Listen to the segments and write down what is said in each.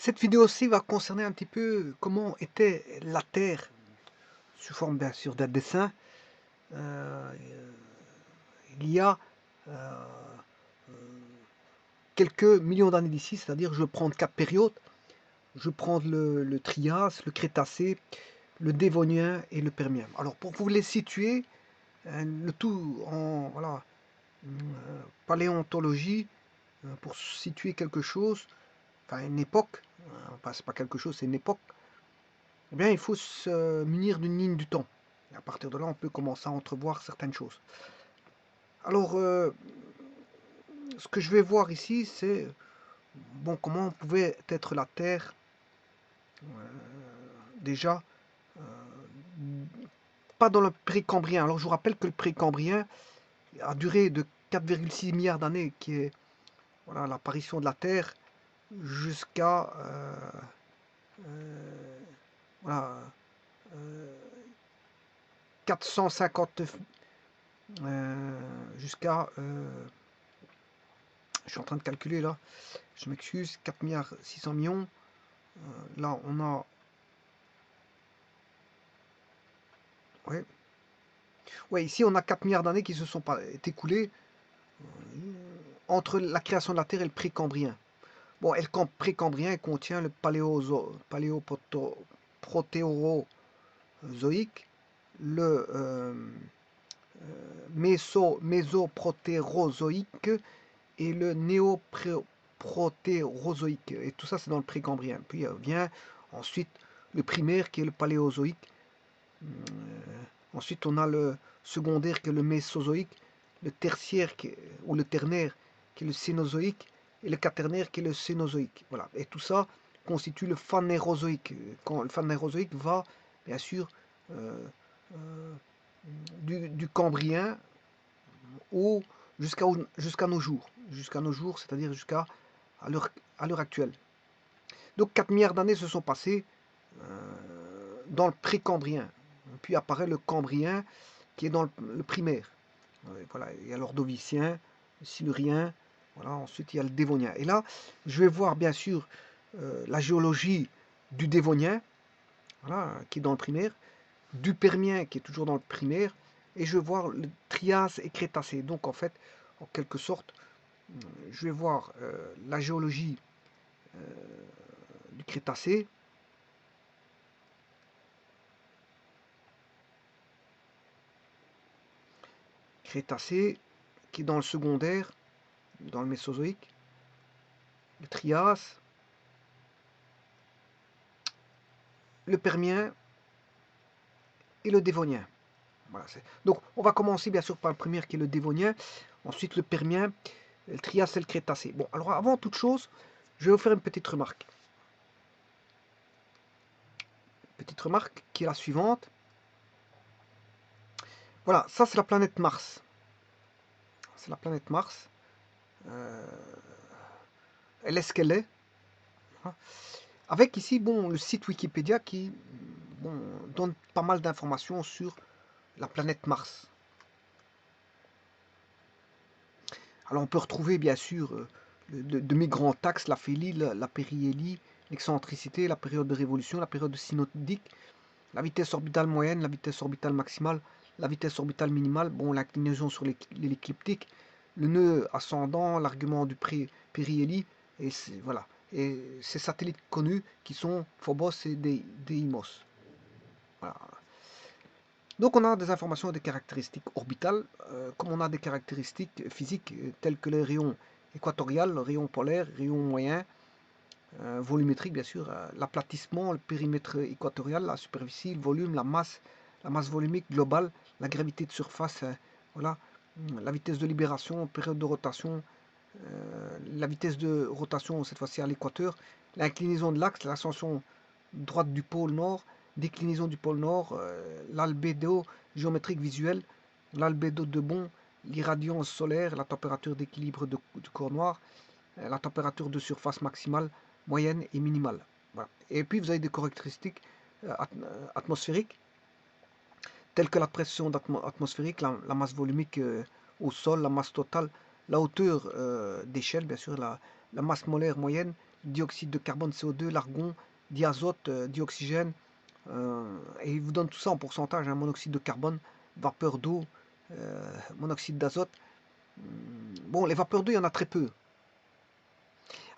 Cette vidéo-ci va concerner un petit peu comment était la Terre, sous forme bien sûr d'un dessin, euh, il y a euh, quelques millions d'années d'ici, c'est-à-dire je vais prendre 4 périodes, je vais prendre le Trias, le Crétacé, le Dévonien et le Permien. Alors pour vous les situer, le tout en voilà, paléontologie, pour situer quelque chose, enfin une époque, c'est pas quelque chose, c'est une époque, eh bien, il faut se munir d'une ligne du temps. Et à partir de là, on peut commencer à entrevoir certaines choses. Alors, ce que je vais voir ici, c'est bon, comment pouvait être la Terre déjà, pas dans le précambrien. Alors, je vous rappelle que le précambrien a duré de 4,6 milliards d'années, qui est voilà, l'apparition de la Terre, jusqu'à voilà, 459, jusqu'à je suis en train de calculer là, je m'excuse, 4 milliards 600 millions. Là, on a. Ouais. Ouais, ici, on a 4 milliards d'années qui se sont écoulées entre la création de la Terre et le précambrien. Bon, et le précambrien contient le paléoprotéorozoïque, le mésoprotérozoïque et le néoprotérozoïque. Et tout ça, c'est dans le précambrien. Puis vient ensuite le primaire qui est le paléozoïque. Ensuite, on a le secondaire qui est le mésozoïque, le tertiaire ou le ternaire qui est le cénozoïque et le quaternaire qui est le cénozoïque. Voilà. Et tout ça constitue le phanérozoïque. Quand le phanérozoïque va, bien sûr, euh, euh, du cambrien ou jusqu'à nos jours. Jusqu'à nos jours, c'est-à-dire jusqu'à à l'heure actuelle. Donc 4 milliards d'années se sont passées dans le précambrien. Puis apparaît le cambrien qui est dans le primaire. Voilà, il y a l'ordovicien, le silurien, voilà, ensuite il y a le dévonien. Et là, je vais voir bien sûr la géologie du dévonien, voilà, qui est dans le primaire, du permien qui est toujours dans le primaire, et je vais voir le Trias et Crétacé. Donc en fait, en quelque sorte, je vais voir la géologie du Crétacé, Crétacé qui est dans le secondaire, dans le Mésozoïque, le Trias, le Permien et le Dévonien. Voilà, donc on va commencer bien sûr par le premier qui est le Dévonien, ensuite le Permien, le Trias et le Crétacé. Bon, alors avant toute chose, je vais vous faire une petite remarque. Petite remarque qui est la suivante. Voilà, ça c'est la planète Mars. C'est la planète Mars. Elle est ce qu'elle est. Avec ici, bon, le site Wikipédia qui bon, donne pas mal d'informations sur la planète Mars. Alors on peut retrouver bien sûr de mes grands axes, la phélie, la périhélie, l'excentricité, la période de révolution, la période synodique, la vitesse orbitale moyenne, la vitesse orbitale maximale, la vitesse orbitale minimale, bon, l'inclinaison sur l'écliptique, le nœud ascendant, l'argument du périhélie, et voilà. Et ces satellites connus qui sont Phobos et Deimos. Voilà. Donc on a des informations et des caractéristiques orbitales, comme on a des caractéristiques physiques telles que les rayons équatorial, le rayon polaire, rayon moyen, volumétrique bien sûr, l'aplatissement, le périmètre équatorial, la superficie, le volume, la masse volumique globale, la gravité de surface, voilà, la vitesse de libération, période de rotation, la vitesse de rotation cette fois-ci à l'équateur, l'inclinaison de l'axe, l'ascension droite du pôle nord, déclinaison du pôle nord, l'albédo géométrique visuel, l'albédo de Bon, l'irradiance solaire, la température d'équilibre du corps noir, la température de surface maximale, moyenne et minimale. Voilà. Et puis vous avez des caractéristiques atmosphériques, telles que la pression atmosphérique, la masse volumique au sol, la masse totale, la hauteur d'échelle, bien sûr, la masse molaire moyenne, dioxyde de carbone CO2, l'argon, diazote, dioxygène, et il vous donne tout ça en pourcentage, hein, monoxyde de carbone, vapeur d'eau, monoxyde d'azote. Bon, les vapeurs d'eau, il y en a très peu.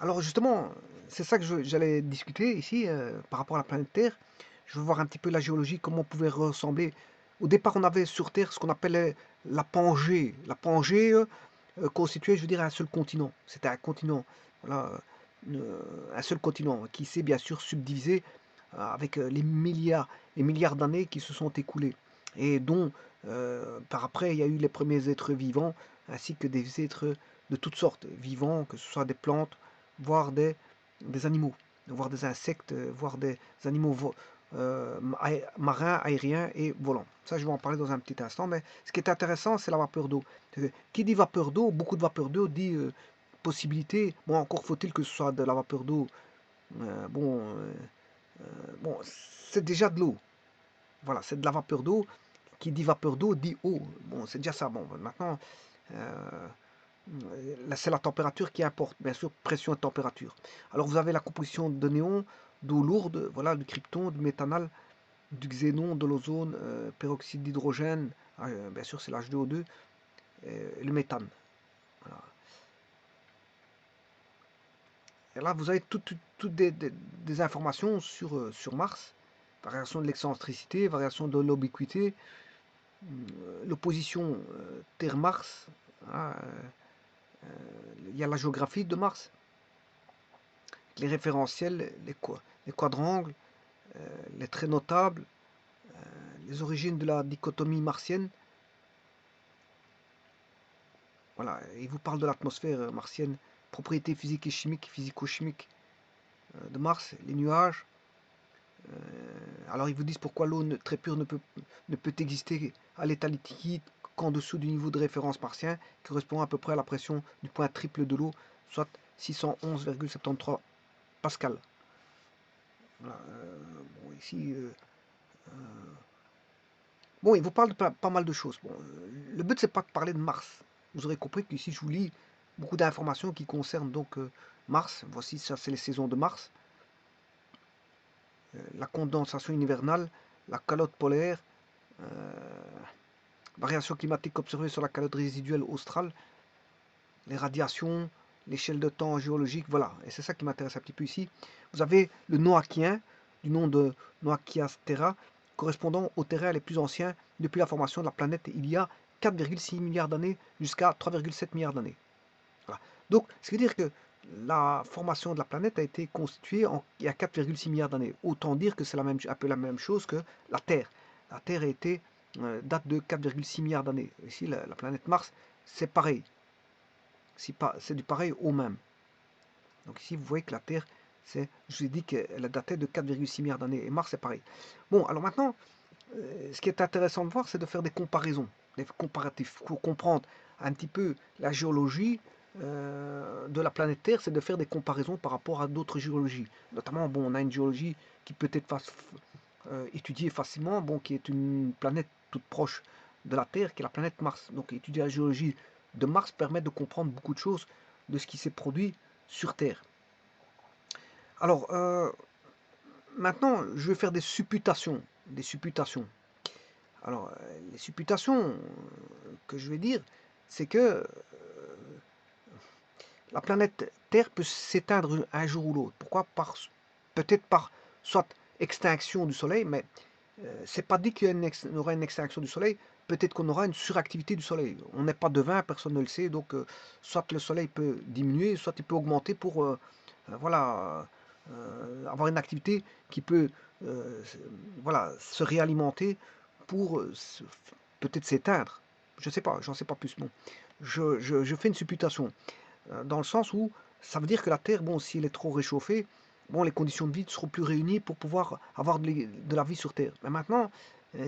Alors justement, c'est ça que j'allais discuter ici par rapport à la planète Terre. Je veux voir un petit peu la géologie, comment on pouvait ressembler. Au départ, on avait sur Terre ce qu'on appelait la Pangée. La Pangée constituait, je veux dire, un seul continent. C'était un continent, voilà, un seul continent qui s'est bien sûr subdivisé avec les milliards d'années qui se sont écoulées et dont par après il y a eu les premiers êtres vivants ainsi que des êtres de toutes sortes vivants, que ce soit des plantes, voire des animaux, voire des insectes, voire des animaux marins, aériens et volants. Ça, je vais en parler dans un petit instant, mais ce qui est intéressant, c'est la vapeur d'eau. Qui dit vapeur d'eau, beaucoup de vapeur d'eau dit possibilité, bon, encore faut-il que ce soit de la vapeur d'eau, bon, bon, c'est déjà de l'eau. Voilà, c'est de la vapeur d'eau. Qui dit vapeur d'eau dit eau. Bon, c'est déjà ça. Bon, maintenant, euh, là, c'est la température qui importe, bien sûr, pression et température. Alors, vous avez la composition de néon, d'eau lourde, voilà, du krypton, du méthanal, du xénon, de l'ozone, peroxyde d'hydrogène, bien sûr, c'est l'H2O2, et le méthane. Voilà. Et là, vous avez toutes des informations sur Mars. Variation de l'excentricité, variation de l'obliquité, l'opposition Terre-Mars. Hein, il y a la géographie de Mars, les référentiels, les quadrangles, les traits notables, les origines de la dichotomie martienne. Voilà, il vous parle de l'atmosphère martienne, propriétés physiques et chimiques, physico-chimiques de Mars, les nuages. Alors ils vous disent pourquoi l'eau très pure ne peut exister à l'état liquide qu'en dessous du niveau de référence martien, qui correspond à peu près à la pression du point triple de l'eau, soit 611,73 pascal. Voilà, bon, ici, bon, il vous parle de pas mal de choses. Bon, le but, c'est pas de parler de Mars. Vous aurez compris qu'ici, je vous lis beaucoup d'informations qui concernent donc Mars. Voici, ça, c'est les saisons de Mars. La condensation hivernale, la calotte polaire, variations climatiques observées sur la calotte résiduelle australe, les radiations, l'échelle de temps géologique, voilà. Et c'est ça qui m'intéresse un petit peu ici. Vous avez le Noachien, du nom de Noachias Terra, correspondant aux terrains les plus anciens depuis la formation de la planète il y a 4,6 milliards d'années jusqu'à 3,7 milliards d'années. Voilà. Donc, ce qui veut dire que la formation de la planète a été constituée il y a 4,6 milliards d'années. Autant dire que c'est un peu la même chose que la Terre. La Terre a été, date de 4,6 milliards d'années. Ici, la planète Mars, c'est pareil. C'est du pareil au même. Donc ici, vous voyez que la Terre, je vous ai dit qu'elle datait de 4,6 milliards d'années. Et Mars, c'est pareil. Bon, alors maintenant, ce qui est intéressant de voir, c'est de faire des comparaisons, des comparatifs, pour comprendre un petit peu la géologie de la planète Terre, c'est de faire des comparaisons par rapport à d'autres géologies. Notamment, bon, on a une géologie qui peut être étudiée facilement, bon, qui est une planète toute proche de la Terre, qui est la planète Mars. Donc étudier la géologie de Mars permet de comprendre beaucoup de choses de ce qui s'est produit sur Terre. Alors, maintenant, je vais faire des supputations. Des supputations. Alors, les supputations que je vais dire, c'est que la planète Terre peut s'éteindre un jour ou l'autre. Pourquoi? Peut-être par soit extinction du Soleil, mais c'est pas dit qu'il y aura une extinction du Soleil. Peut-être qu'on aura une suractivité du Soleil. On n'est pas devin, personne ne le sait. Donc, soit le Soleil peut diminuer, soit il peut augmenter pour voilà, avoir une activité qui peut voilà, se réalimenter pour peut-être s'éteindre. Je ne sais pas, j'en sais pas plus. Bon, je fais une supputation dans le sens où ça veut dire que la Terre, bon, si elle est trop réchauffée, bon, les conditions de vie ne seront plus réunies pour pouvoir avoir de la vie sur Terre. Mais maintenant,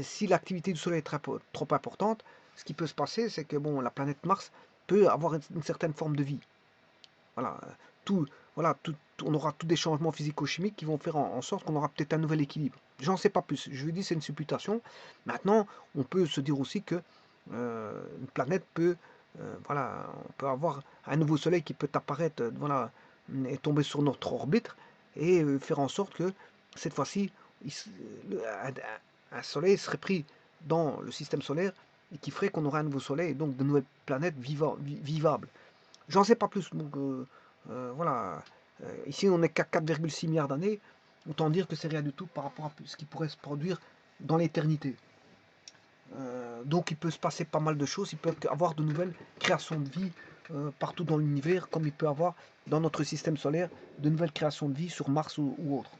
si l'activité du Soleil est trop importante, ce qui peut se passer, c'est que bon, la planète Mars peut avoir une certaine forme de vie. Voilà, tout, voilà, on aura tous des changements physico-chimiques qui vont faire en sorte qu'on aura peut-être un nouvel équilibre. J'en sais pas plus. Je vous dis, c'est une supputation. Maintenant, on peut se dire aussi que une planète peut, voilà, on peut avoir un nouveau soleil qui peut apparaître, voilà, est tombé sur notre orbite et faire en sorte que cette fois-ci, un soleil serait pris dans le système solaire et qui ferait qu'on aurait un nouveau soleil et donc de nouvelles planètes vivables. J'en sais pas plus. Donc, voilà. Ici, on n'est qu'à 4,6 milliards d'années. Autant dire que c'est rien du tout par rapport à ce qui pourrait se produire dans l'éternité. Donc il peut se passer pas mal de choses, il peut y avoir de nouvelles créations de vie partout dans l'univers, comme il peut y avoir dans notre système solaire de nouvelles créations de vie sur Mars ou autre.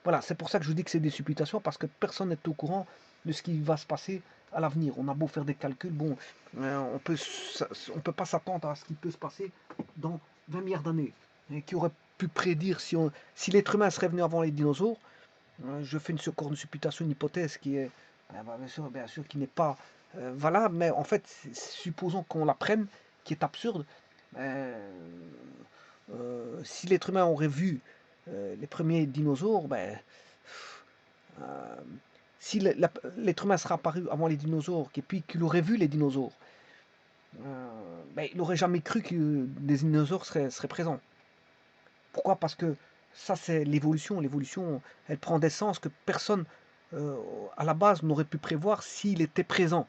Voilà, c'est pour ça que je vous dis que c'est des supputations, parce que personne n'est au courant de ce qui va se passer à l'avenir. On a beau faire des calculs, bon, on peut pas s'attendre à ce qui peut se passer dans 20 milliards d'années. Et qui aurait pu prédire si l'être humain serait venu avant les dinosaures. Je fais une supputation, une hypothèse qui est bien sûr qui n'est pas valable, mais en fait, supposons qu'on la prenne, qui est absurde. euh, si l'être humain aurait vu les premiers dinosaures, euh, si l'être humain serait apparu avant les dinosaures, et puis qu'il aurait vu les dinosaures, il n'aurait jamais cru que des dinosaures seraient présents. Pourquoi? Parce que ça, c'est l'évolution. L'évolution, elle prend des sens que personne, euh, à la base, n'aurait pu prévoir s'il était présent.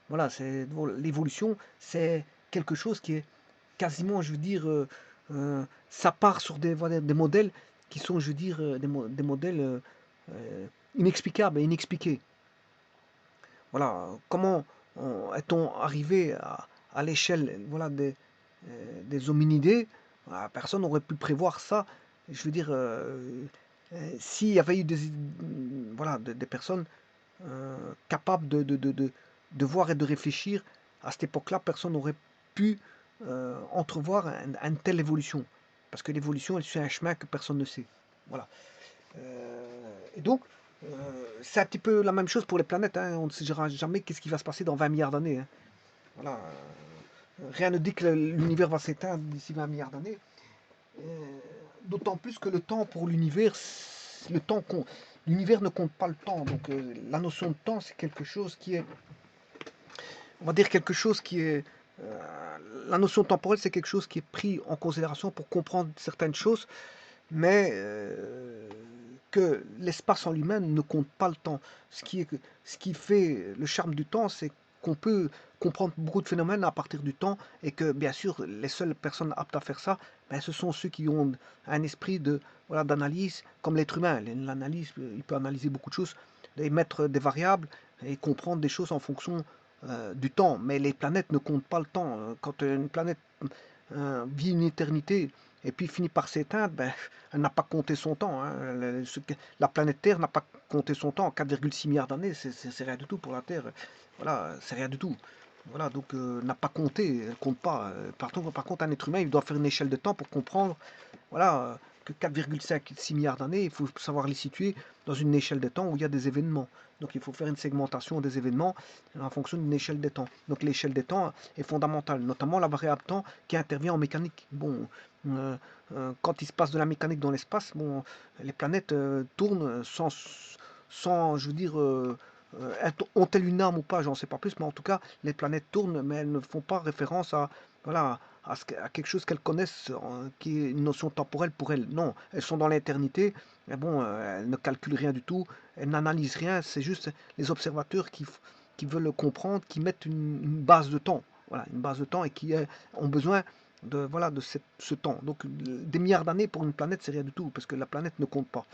Voilà, l'évolution, c'est quelque chose qui est quasiment, je veux dire, ça part sur voilà, des modèles qui sont, je veux dire, des modèles inexplicables et inexpliqués. Voilà, comment est-on arrivé à l'échelle voilà, des hominidés? Personne n'aurait pu prévoir ça. Je veux dire, s'il y avait eu voilà, des personnes capables de voir et de réfléchir, à cette époque-là, personne n'aurait pu entrevoir une telle évolution. Parce que l'évolution, elle suit un chemin que personne ne sait. Voilà. Et donc, c'est un petit peu la même chose pour les planètes. Hein. On ne saura jamais qu'est-ce qui va se passer dans 20 milliards d'années. Hein. Voilà. Rien ne dit que l'univers va s'éteindre d'ici 20 milliards d'années. D'autant plus que le temps pour l'univers, l'univers ne compte pas le temps. Donc la notion de temps, c'est quelque chose qui est, on va dire quelque chose qui est, la notion temporelle, c'est quelque chose qui est pris en considération pour comprendre certaines choses, mais que l'espace en lui-même ne compte pas le temps. Ce qui fait le charme du temps, c'est qu'on peut comprendre beaucoup de phénomènes à partir du temps et que bien sûr les seules personnes aptes à faire ça, ce sont ceux qui ont un esprit de voilà d'analyse comme l'être humain. L'analyse, il peut analyser beaucoup de choses, et mettre des variables et comprendre des choses en fonction du temps. Mais les planètes ne comptent pas le temps. Quand une planète vit une éternité et puis finit par s'éteindre, elle n'a pas compté son temps. Hein. La planète Terre n'a pas compté son temps. 4,6 milliards d'années, c'est rien du tout pour la Terre. Voilà, c'est rien du tout. Voilà, donc n'a pas compté, elle compte pas. Par contre, un être humain, il doit faire une échelle de temps pour comprendre, voilà, que 4,6 milliards d'années, il faut savoir les situer dans une échelle de temps où il y a des événements. Donc il faut faire une segmentation des événements en fonction d'une échelle de temps. Donc l'échelle de temps est fondamentale, notamment la variable temps qui intervient en mécanique. Bon, euh, quand il se passe de la mécanique dans l'espace, bon, les planètes tournent sans, je veux dire, ont-elles une âme ou pas, j'en sais pas plus, mais en tout cas, les planètes tournent, mais elles ne font pas référence à, voilà, à quelque chose qu'elles connaissent, qui est une notion temporelle pour elles. Non, elles sont dans l'éternité, mais bon, elles ne calculent rien du tout, elles n'analysent rien, c'est juste les observateurs qui veulent comprendre, qui mettent une base de temps, voilà, une base de temps et qui ont besoin de, voilà, de ce temps. Donc, des milliards d'années pour une planète, c'est rien du tout, parce que la planète ne compte pas.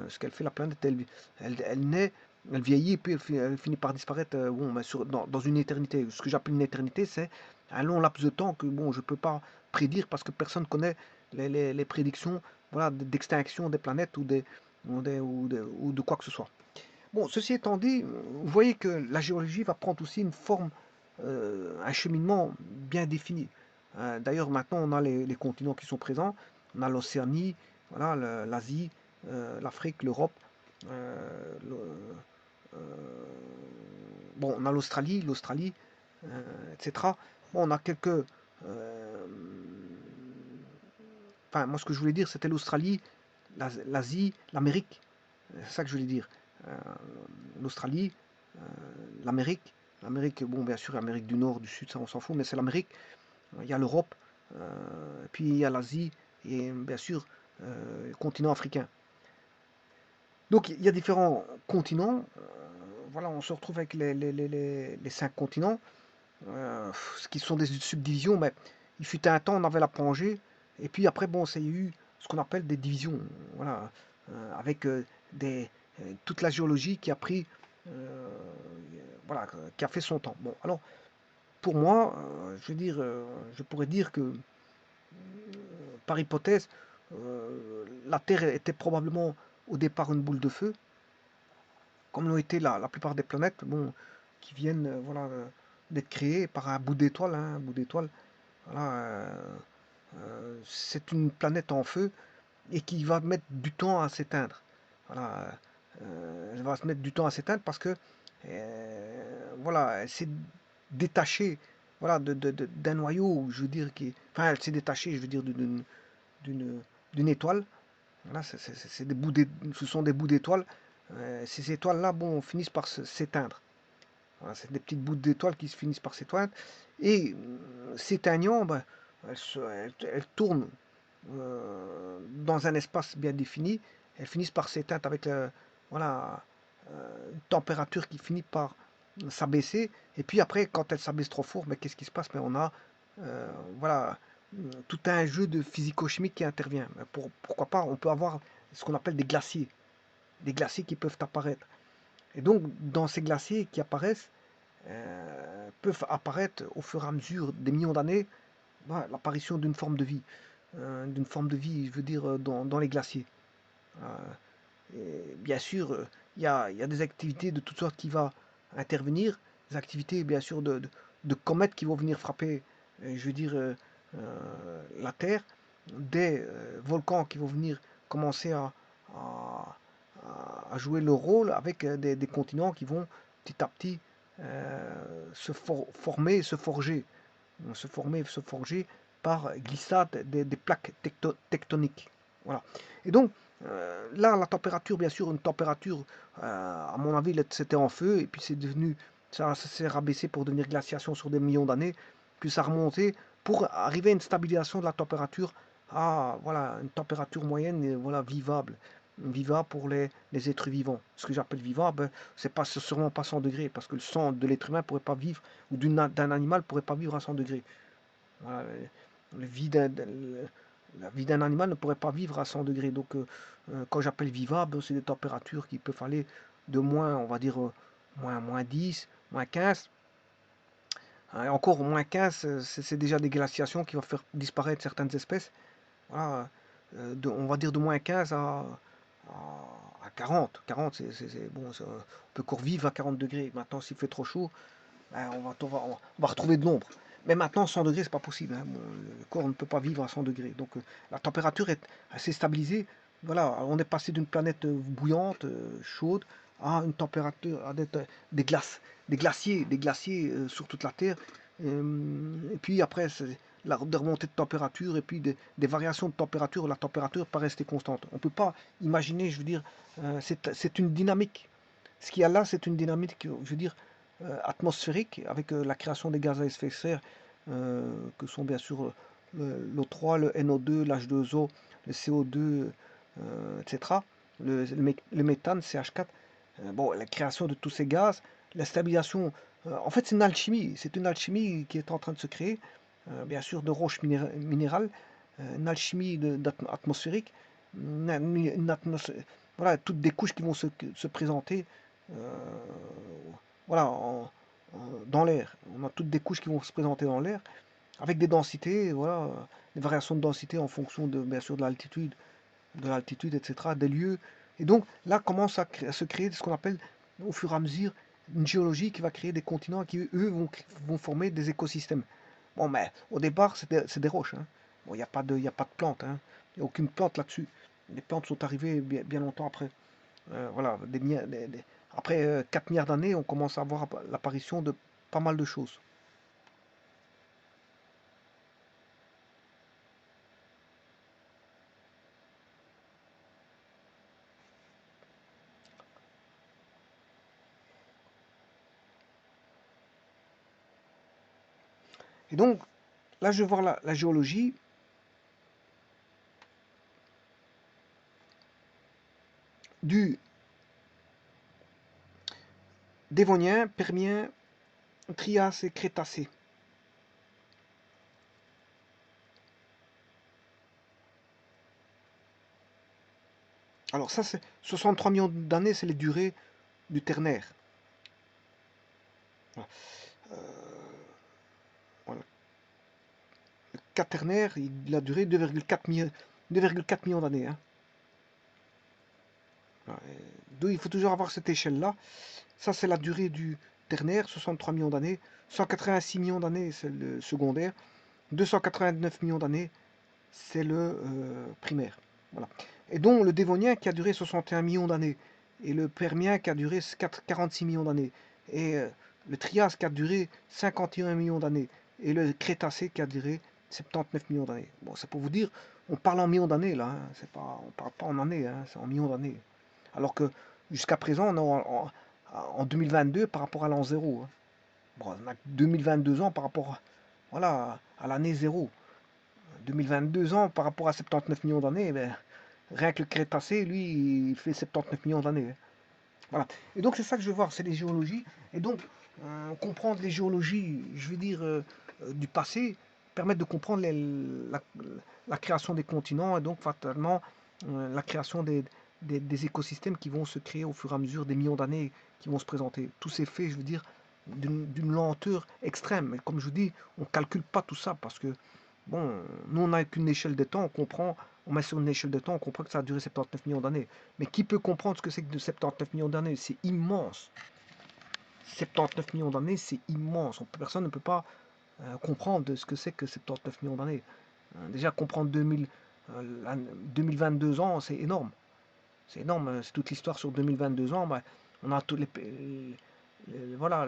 Ce qu'elle fait, la planète, elle naît, elle vieillit, puis elle finit par disparaître bon, dans une éternité. Ce que j'appelle une éternité, c'est un long laps de temps que bon, je ne peux pas prédire parce que personne ne connaît les prédictions voilà, d'extinction des planètes ou de quoi que ce soit. Bon, ceci étant dit, vous voyez que la géologie va prendre aussi une forme, un cheminement bien défini. D'ailleurs, maintenant, on a les continents qui sont présents. On a l'Océanie, voilà, l'Asie, l'Afrique, l'Europe. euh, le- euh, bon, on a l'Australie, etc. Bon, on a quelques. Enfin, moi, ce que je voulais dire, c'était l'Australie, l'Asie, l'Amérique. C'est ça que je voulais dire. Euh, L'Australie, euh, l'Amérique. L'Amérique, bon, bien sûr, l'Amérique du Nord, du Sud, ça, on s'en fout, mais c'est l'Amérique. Il y a l'Europe, puis il y a l'Asie et bien sûr le continent africain. Donc il y a différents continents. Voilà, on se retrouve avec les 5 continents, ce qui sont des subdivisions, mais il fut un temps, on avait la Pangée, et puis après, bon, ça y a eu ce qu'on appelle des divisions, voilà, avec toute la géologie qui a pris, euh, voilà, qui a fait son temps. Bon, alors, pour moi, je veux dire, je pourrais dire que, par hypothèse, la Terre était probablement au départ une boule de feu, comme l'ont été la plupart des planètes, bon, qui viennent voilà, d'être créées par un bout d'étoile, hein, un bout d'étoile. Voilà, c'est une planète en feu et qui va mettre du temps à s'éteindre. Voilà, elle va se mettre du temps à s'éteindre parce que voilà, elle s'est détachée voilà, d'un noyau, je veux dire, enfin, elle s'est détachée, je veux dire, d'une d'une étoile. Voilà, c'est ce sont des bouts d'étoiles. Ces étoiles-là, bon, finissent par s'éteindre. Voilà, c'est des petites bouts d'étoiles qui se finissent par s'éteindre. Et s'éteignant, ben, elles tournent dans un espace bien défini. Elles finissent par s'éteindre avec voilà, une température qui finit par s'abaisser. Et puis après, quand elle s'abaisse trop fort, mais qu'est-ce qui se passe? Mais on a voilà, tout un jeu de physico-chimique qui intervient. Pourquoi pas, on peut avoir ce qu'on appelle des glaciers qui peuvent apparaître. Et donc, dans ces glaciers qui apparaissent, peuvent apparaître au fur et à mesure des millions d'années voilà, l'apparition d'une forme de vie, je veux dire, dans les glaciers. Euh, et bien sûr, il y a des activités de toutes sortes qui vont intervenir, des activités, bien sûr, de comètes qui vont venir frapper, je veux dire, la Terre, des volcans qui vont venir commencer à, à jouer leur rôle avec des continents qui vont petit à petit former, se forger, se former, se forger par glissade des plaques tectoniques. Voilà. Et donc, là, la température, bien sûr, une température, à mon avis, c'était en feu, et puis c'est devenu, ça s'est rabaissé pour devenir glaciation sur des millions d'années, puis ça a remonté pour arriver à une stabilisation de la température à voilà, une température moyenne voilà, vivable. Vivable pour les êtres vivants. Ce que j'appelle vivable, c'est sûrement pas 100 degrés, parce que le sang de l'être humain pourrait pas vivre, ou d'un animal pourrait pas vivre à 100 degrés. Voilà, le vie la vie d'un animal ne pourrait pas vivre à 100 degrés. Donc, quand j'appelle vivable, c'est des températures qui peuvent aller de moins, on va dire, moins 10, moins 15. Et encore, moins 15, c'est déjà des glaciations qui vont faire disparaître certaines espèces. Voilà, on va dire de moins 15 à 40. 40, bon, on peut encore vivre à 40 degrés. Maintenant, s'il fait trop chaud, ben, on va retrouver de l'ombre. Mais maintenant, 100 degrés, c'est pas possible, hein. Bon, le corps ne peut pas vivre à 100 degrés. Donc, la température est assez stabilisée. Voilà, on est passé d'une planète bouillante, chaude, à une température, des glaciers sur toute la Terre. Et puis après, c'est des remontées de température et puis des variations de température. La température pas rester constante. On ne peut pas imaginer, je veux dire, c'est une dynamique. Ce qu'il y a là, c'est une dynamique, je veux dire, atmosphérique, avec la création des gaz à effet de serre, que sont bien sûr l'O3, le NO2, l'H2O, le CO2, etc. Le méthane, CH4. Bon, la création de tous ces gaz, la stabilisation. En fait, c'est une alchimie qui est en train de se créer, bien sûr, de roches minérales, une alchimie atmosphérique, voilà, toutes des couches qui vont se présenter voilà, dans l'air. On a toutes des couches qui vont se présenter dans l'air, avec des densités, voilà, des variations de densité en fonction de, bien sûr, de l'altitude, etc., des lieux. Et donc là commence à se créer ce qu'on appelle au fur et à mesure une géologie qui va créer des continents qui, eux, vont former des écosystèmes. Bon, mais au départ, c'est des roches. Hein. Bon, il y a pas de plantes. Hein. Il n'y a aucune plante là-dessus. Les plantes sont arrivées bien longtemps après. Voilà, après 4 milliards d'années, on commence à voir l'apparition de pas mal de choses. Et donc, là, je vais voir la géologie du Dévonien, Permien, Trias et Crétacé. Alors ça, c'est 63 millions d'années, c'est les durées du Ternaire. Voilà. Voilà. Le Quaternaire, il a duré 2,4 millions d'années. Hein. Voilà. Donc il faut toujours avoir cette échelle-là. Ça, c'est la durée du Ternaire, 63 millions d'années. 186 millions d'années, c'est le secondaire. 289 millions d'années, c'est le primaire. Voilà. Et donc le Dévonien qui a duré 61 millions d'années, et le Permien qui a duré 46 millions d'années, et le Trias qui a duré 51 millions d'années, et le Crétacé qui a duré 79 millions d'années. Bon, c'est pour vous dire, on parle en millions d'années là, hein. C'est pas, on parle pas en années, hein, c'est en millions d'années. Alors que jusqu'à présent, on est en 2022 par rapport à l'an zéro. Hein. Bon, on a 2022 ans par rapport voilà, à l'année zéro. 2022 ans par rapport à 79 millions d'années, ben, rien que le Crétacé, lui, il fait 79 millions d'années. Hein. Voilà. Et donc c'est ça que je veux voir, c'est les géologies. Et donc comprendre les géologies, je veux dire, du passé, permettre de comprendre la création des continents et donc fatalement la création des écosystèmes qui vont se créer au fur et à mesure des millions d'années qui vont se présenter. Tout s'est fait, je veux dire, d'une lenteur extrême. Et comme je vous dis, on ne calcule pas tout ça parce que, bon, nous on n'a qu'une échelle de temps, on comprend, on met sur une échelle de temps, on comprend que ça a duré 79 millions d'années. Mais qui peut comprendre ce que c'est que de 79 millions d'années? C'est immense. 79 millions d'années, c'est immense. Personne ne peut pas comprendre ce que c'est que 79 millions d'années. Déjà, comprendre 2022 ans, c'est énorme. C'est énorme. C'est toute l'histoire sur 2022 ans. On a tous voilà,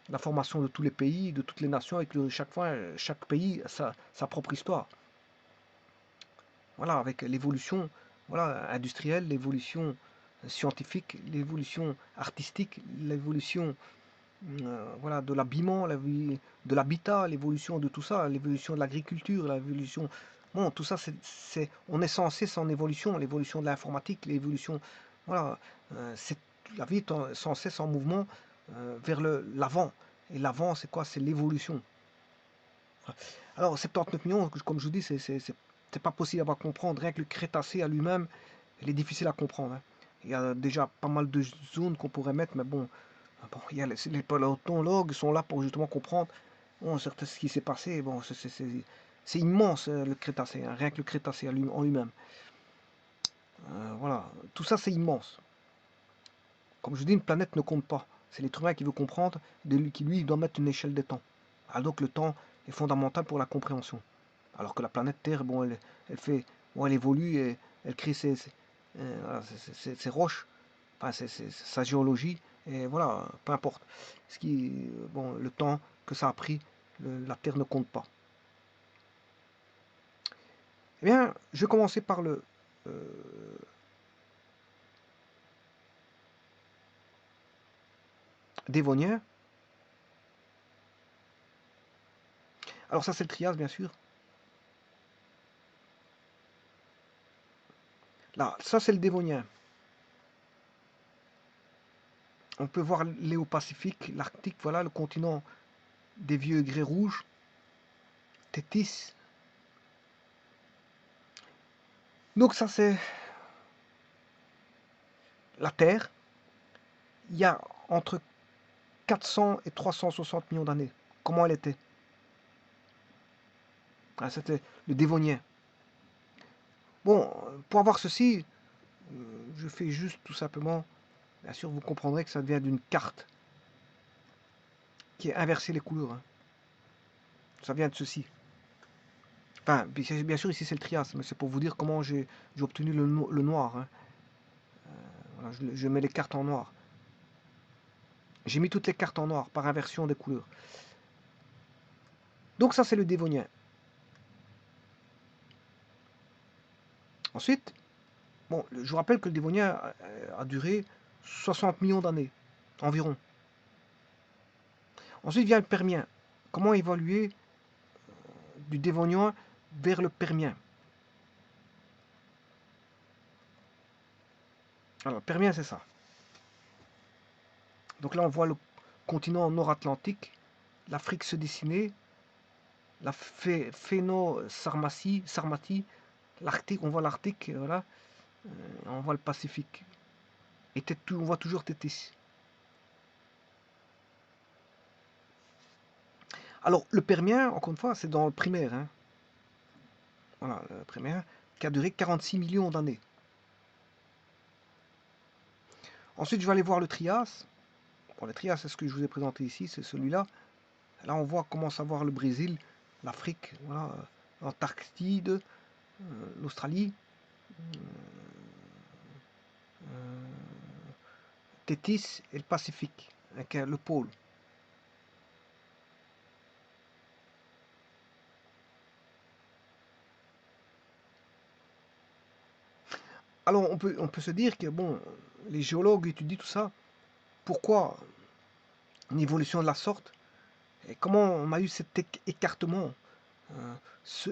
la formation de tous les pays, de toutes les nations, et que chaque fois, chaque pays a sa propre histoire. Voilà, avec l'évolution voilà, industrielle, l'évolution scientifique, l'évolution artistique, l'évolution voilà, de l'habillement, de l'habitat, l'évolution de tout ça, l'évolution de l'agriculture, l'évolution... Bon, tout ça, on est censé sans évolution, l'évolution de l'informatique, l'évolution... Voilà, la vie est sans cesse en mouvement vers l'avant. Et l'avant, c'est quoi? C'est l'évolution. Alors, 79 millions, comme je vous dis, c'est pas possible à comprendre. Rien que le Crétacé à lui-même, il est difficile à comprendre. Hein. Il y a déjà pas mal de zones qu'on pourrait mettre, mais bon, il y a les paléontologues sont là pour justement comprendre bon, ce qui s'est passé. Bon, c'est immense le Crétacé, hein, rien que le Crétacé en lui-même. Voilà, tout ça c'est immense. Comme je dis, une planète ne compte pas. C'est l'être humain qui veut comprendre, qui lui doit mettre une échelle de temps. Alors donc le temps est fondamental pour la compréhension. Alors que la planète Terre, bon, elle fait, bon, elle évolue et elle crée voilà, ses roches, enfin, sa géologie, et voilà, peu importe. Bon, le temps que ça a pris, la Terre ne compte pas. Eh bien, je vais commencer par le Dévonien. Alors ça, c'est le Trias, bien sûr. Là, ça, c'est le Dévonien. On peut voir l'Éo-Pacifique, l'Arctique, voilà, le continent des vieux grès rouges, Tétis. Donc ça, c'est la Terre. Il y a entre 400 et 360 millions d'années. Comment elle était? Ah, c'était le Dévonien. Bon, pour avoir ceci, je fais juste tout simplement, bien sûr vous comprendrez que ça vient d'une carte qui est inversée les couleurs. Hein. Ça vient de ceci. Enfin, bien sûr ici c'est le Trias, mais c'est pour vous dire comment j'ai obtenu le noir. Hein. Voilà, je mets les cartes en noir. J'ai mis toutes les cartes en noir par inversion des couleurs. Donc ça c'est le Dévonien. Ensuite, bon, je vous rappelle que le Dévonien a duré 60 millions d'années, environ. Ensuite vient le Permien. Comment évoluer du Dévonien vers le Permien? Alors, le Permien, c'est ça. Donc là, on voit le continent nord-atlantique, l'Afrique se dessiner, la Phéno-Sarmatie, l'Arctique, on voit l'Arctique, voilà, on voit le Pacifique. Et on voit toujours Tétis. Alors, le Permien, encore une fois, c'est dans le primaire. Hein. Voilà, le primaire, qui a duré 46 millions d'années. Ensuite, je vais aller voir le Trias. Bon, le Trias, c'est ce que je vous ai présenté ici, c'est celui-là. Là, on voit, commence à voir le Brésil, l'Afrique, voilà, l'Antarctide, l'Australie, Tétis et le Pacifique, avec le pôle. Alors, on peut se dire que, bon, les géologues étudient tout ça. Pourquoi une évolution de la sorte? Et comment on a eu cet écartement ce,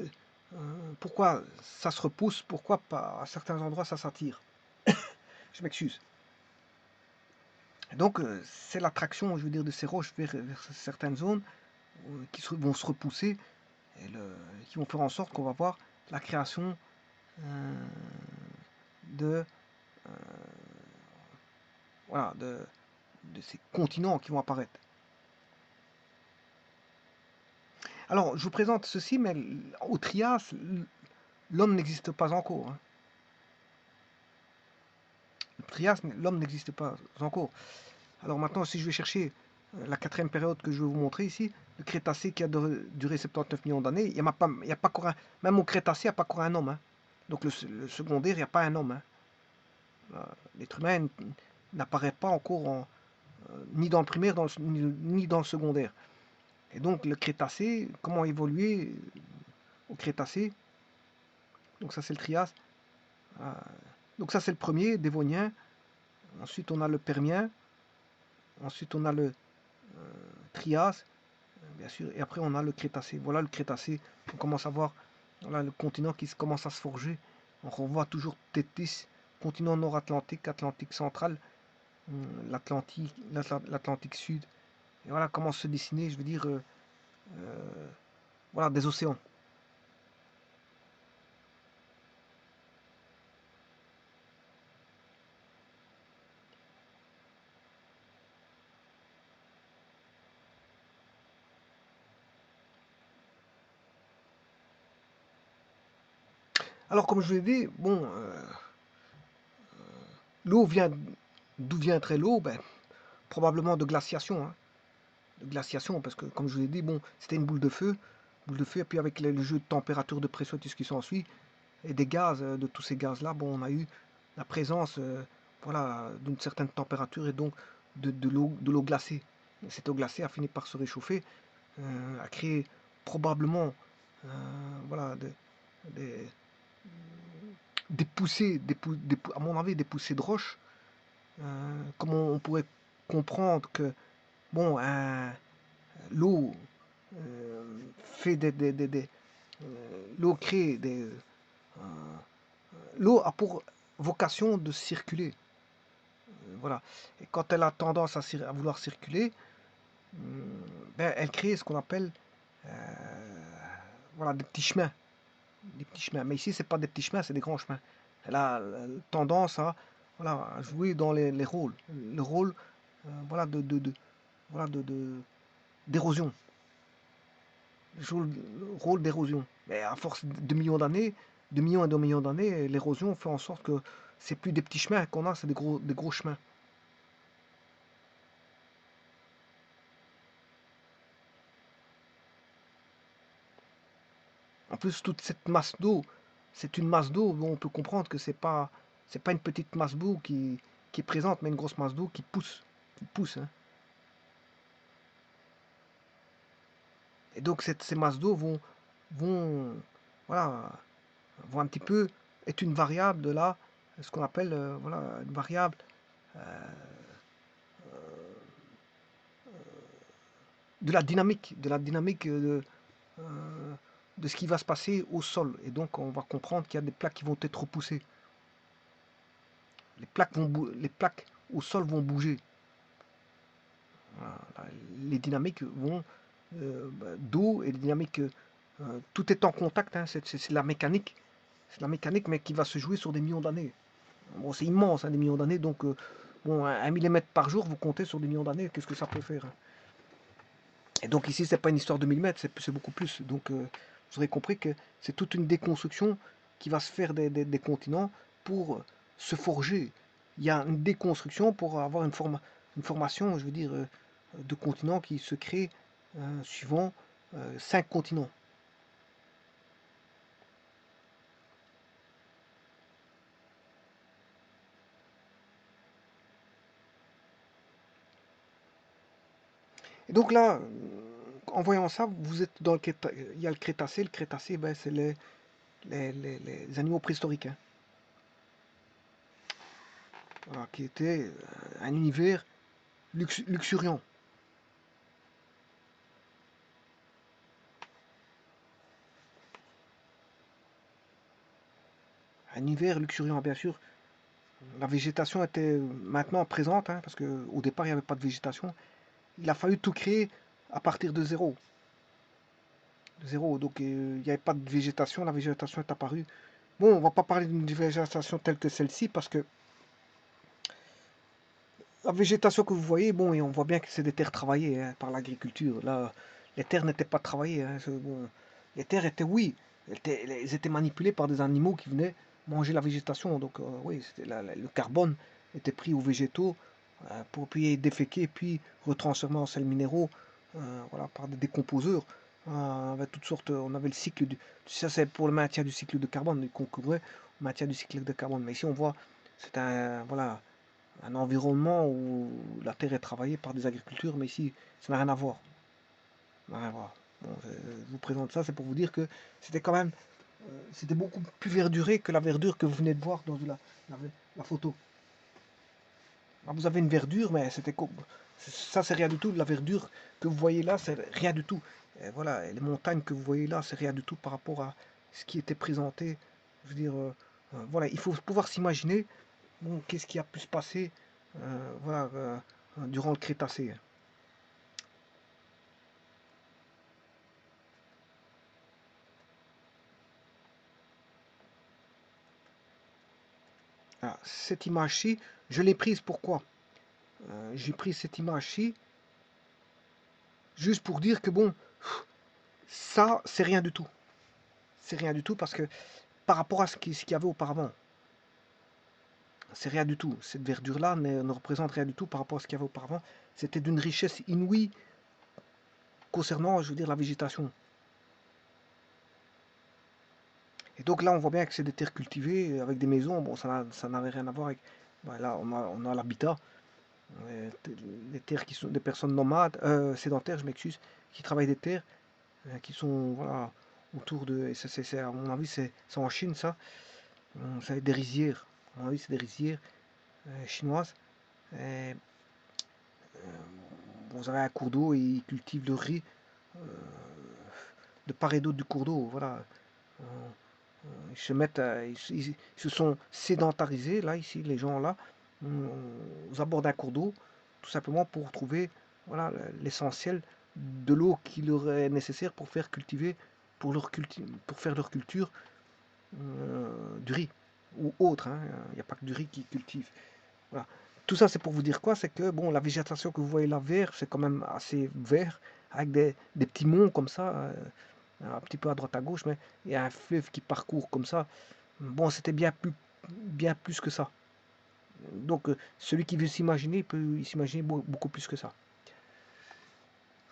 pourquoi ça se repousse? Pourquoi pas, à certains endroits ça s'attire? Je m'excuse. Donc, c'est l'attraction, je veux dire, de ces roches vers certaines zones qui vont se repousser et qui vont faire en sorte qu'on va voir la création de, voilà, de ces continents qui vont apparaître. Alors, je vous présente ceci, mais au Trias, l'homme n'existe pas encore. Hein. Le Trias, l'homme n'existe pas encore. Alors maintenant, si je vais chercher la quatrième période que je vais vous montrer ici, le Crétacé qui a duré 79 millions d'années, il n'y a pas encore un, même au Crétacé, il n'y a pas encore un homme. Hein. Donc le secondaire, il n'y a pas un homme. Hein. L'être humain n'apparaît pas encore ni dans le primaire ni dans le secondaire. Et donc le Crétacé, comment évoluer au Crétacé? Donc ça c'est le Trias. Donc ça c'est le premier, Dévonien. Ensuite on a le Permien. Ensuite on a le Trias, bien sûr, et après on a le Crétacé. Voilà le Crétacé, on commence à voir voilà, le continent qui commence à se forger. On revoit toujours Tétis, continent nord-atlantique, Atlantique central, l'Atlantique sud. Et voilà comment se dessiner, je veux dire, voilà, des océans. Alors comme je vous l'ai dit, bon, l'eau vient, d'où viendrait l'eau? Ben, probablement de glaciation. Hein. De glaciation, parce que comme je vous l'ai dit, bon, c'était une boule de feu, et puis avec le jeu de température, de pression, tout ce qui s'ensuit, et des gaz, de tous ces gaz-là, bon, on a eu la présence voilà, d'une certaine température et donc de l'eau glacée. Cette eau glacée a fini par se réchauffer, a créé probablement voilà, des poussées, à mon avis, des poussées de roches. Comment on pourrait comprendre que bon, l'eau fait l'eau crée l'eau a pour vocation de circuler. Voilà. Et quand elle a tendance à vouloir circuler, ben, elle crée ce qu'on appelle voilà, des petits chemins. Des petits chemins. Mais ici, c'est pas des petits chemins, c'est des grands chemins. Elle a tendance à, voilà, à jouer dans les rôles. Le rôle voilà, voilà, d'érosion. Le rôle d'érosion. Mais à force de millions d'années, de millions et de millions d'années, l'érosion fait en sorte que c'est plus des petits chemins qu'on a, c'est des gros chemins. En plus, toute cette masse d'eau, c'est une masse d'eau dont on peut comprendre que c'est pas une petite masse d'eau qui est présente, mais une grosse masse d'eau qui pousse. Hein. Et donc ces masses d'eau vont, voilà, vont un petit peu être une variable de là, ce qu'on appelle voilà, une variable de la dynamique de ce qui va se passer au sol. Et donc on va comprendre qu'il y a des plaques qui vont être repoussées. les plaques au sol vont bouger. Voilà, les dynamiques vont d'eau et les dynamiques, tout est en contact, hein, c'est la mécanique. C'est la mécanique, mais qui va se jouer sur des millions d'années. Bon, c'est immense, hein, des millions d'années, donc bon, 1 millimètre par jour, vous comptez sur des millions d'années, qu'est-ce que ça peut faire, hein. Et donc ici, c'est pas une histoire de millimètres, c'est beaucoup plus. Donc vous aurez compris que c'est toute une déconstruction qui va se faire des continents pour se forger. Il y a une déconstruction pour avoir une formation, je veux dire, de continents qui se crée suivant 5 continents. Et donc là, en voyant ça, vous êtes dans il y a le Crétacé. Le Crétacé, ben, c'est les animaux préhistoriques, hein. Voilà, qui était un univers luxuriant. Un univers luxuriant, bien sûr. La végétation était maintenant présente, hein, parce qu'au départ, il n'y avait pas de végétation. Il a fallu tout créer à partir de zéro. De zéro. Donc, il n'y avait pas de végétation. La végétation est apparue. Bon, on va pas parler d'une végétation telle que celle-ci, parce que la végétation que vous voyez, bon, et on voit bien que c'est des terres travaillées, hein, par l'agriculture. Là, les terres n'étaient pas travaillées, hein, bon, les terres étaient, oui, elles étaient manipulées par des animaux qui venaient manger la végétation. Donc, oui, le carbone était pris aux végétaux pour puis déféquer, puis retransformer en sels minéraux, voilà, par des décomposeurs. On avait toutes sortes, on avait le cycle ça c'est pour le maintien du cycle de carbone, il concourait au maintien du cycle de carbone. Mais ici, on voit, c'est voilà, un environnement où la terre est travaillée par des agricultures, mais ici, ça n'a rien à voir. Ça n'a rien à voir. Bon, je vous présente ça, c'est pour vous dire que c'était quand même, c'était beaucoup plus verduré que la verdure que vous venez de voir dans la photo. Là, vous avez une verdure, mais ça, c'est rien du tout. La verdure que vous voyez là, c'est rien du tout. Et voilà, et les montagnes que vous voyez là, c'est rien du tout par rapport à ce qui était présenté. Je veux dire, voilà, il faut pouvoir s'imaginer, bon, qu'est-ce qui a pu se passer, voilà, durant le Crétacé. Alors, cette image-ci, je l'ai prise pourquoi? J'ai pris cette image-ci juste pour dire que bon, ça, c'est rien du tout. C'est rien du tout parce que par rapport à ce qu'il y avait auparavant, c'est rien du tout. Cette verdure-là ne représente rien du tout par rapport à ce qu'il y avait auparavant. C'était d'une richesse inouïe concernant, je veux dire, la végétation. Et donc là, on voit bien que c'est des terres cultivées avec des maisons. Bon, ça n'avait rien à voir avec. Ben là, on a l'habitat. Les terres qui sont des personnes nomades, sédentaires, je m'excuse, qui travaillent des terres, qui sont voilà, autour de. Et à mon avis, c'est en Chine, ça. C'est des rizières. À mon avis, c'est des rizières chinoises. Et, vous avez un cours d'eau et ils cultivent le riz de part et d'autre du cours d'eau. Voilà. Euh, Ils se mettent ils se sont sédentarisés, là, ici, les gens là, aux abords d'un cours d'eau, tout simplement pour trouver voilà, l'essentiel de l'eau qui leur est nécessaire pour faire cultiver, pour faire leur culture du riz ou autre, hein. Il n'y a pas que du riz qui cultive. Voilà. Tout ça, c'est pour vous dire quoi? C'est que bon, la végétation que vous voyez là vert, c'est quand même assez vert, avec des petits monts comme ça, un petit peu à droite à gauche, mais il y a un fleuve qui parcourt comme ça. Bon, c'était bien plus que ça. Donc, celui qui veut s'imaginer, peut s'imaginer beaucoup plus que ça.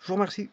Je vous remercie.